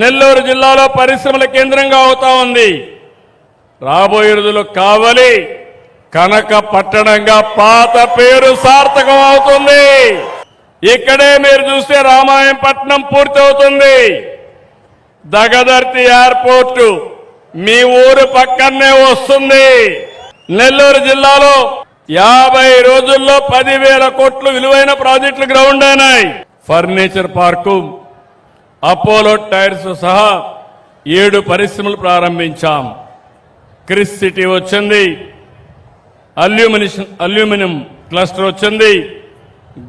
నెల్లూరు జిల్లాలో పరిశ్రమల కేంద్రంగా అవుతా ఉంది. రాబోయే రోజుల్లో కావలి కనక పట్టణంగా పాత పేరు సార్థకం అవుతుంది. ఇక్కడే మీరు చూస్తే రామాయంపట్నం పూర్తవుతుంది. దగదర్తి ఎయిర్పోర్టు మీ ఊరు పక్కనే వస్తుంది. నెల్లూరు జిల్లాలో 50 రోజుల్లో 10,000 కోట్లు విలువైన ప్రాజెక్టులు గ్రౌండ్ అయినాయి. ఫర్నిచర్ పార్కు, అపోలో టైర్స్ సహా 7 పరిశ్రమలు ప్రారంభించాం. క్రిస్ సిటీ వచ్చింది, అల్యూమినియం క్లస్టర్ వచ్చింది,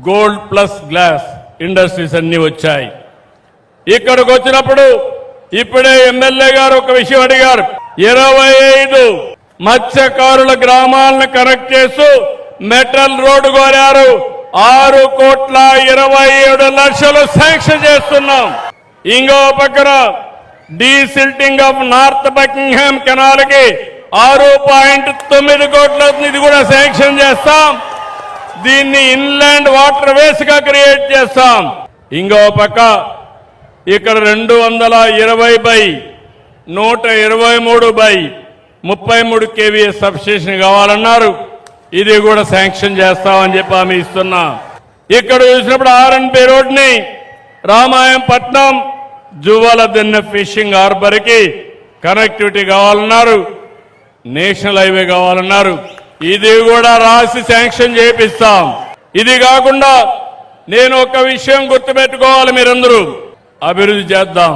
గోల్డ్ ప్లస్ గ్లాస్ ఇండస్ట్రీస్ అన్ని వచ్చాయి. ఇక్కడికి వచ్చినప్పుడు ఇప్పుడే ఎమ్మెల్యే గారు ఒక విషయం అడిగారు. 25 మత్స్యకారుల గ్రామాలను కనెక్ట్ చేస్తూ మెటల్ రోడ్డు కోరారు. 6,27,00,000 శాంక్షన్ చేస్తున్నాం. ఇంకో పక్కన desilting of north Buckingham canal కి 6.9 కోట్ల ఇది కూడా శాంక్షన్ చేస్తాం. దీన్ని ఇన్లాండ్ వాటర్ వేస్ గా క్రియేట్ చేస్తాం. ఇంకో పక్క ఇక్కడ 220/123/33 KVA సబ్స్టేషన్ కావాలన్నారు. ఇది కూడా శాంక్షన్ చేస్తామని చెప్పి హామీ ఇస్తున్నా. ఇక్కడ చూసినప్పుడు R&B రోడ్ని Ramayapatnam Juvvaladinne fishing harbour కి కనెక్టివిటీ కావాలన్నారు. నేషనల్ హైవే కావాలన్నారు. ఇది కూడా రాసి శాంక్షన్ చేపిస్తాం. ఇది కాకుండా నేను ఒక విషయం గుర్తుపెట్టుకోవాలి, మీరందరూ అభివృద్ధి చేద్దాం.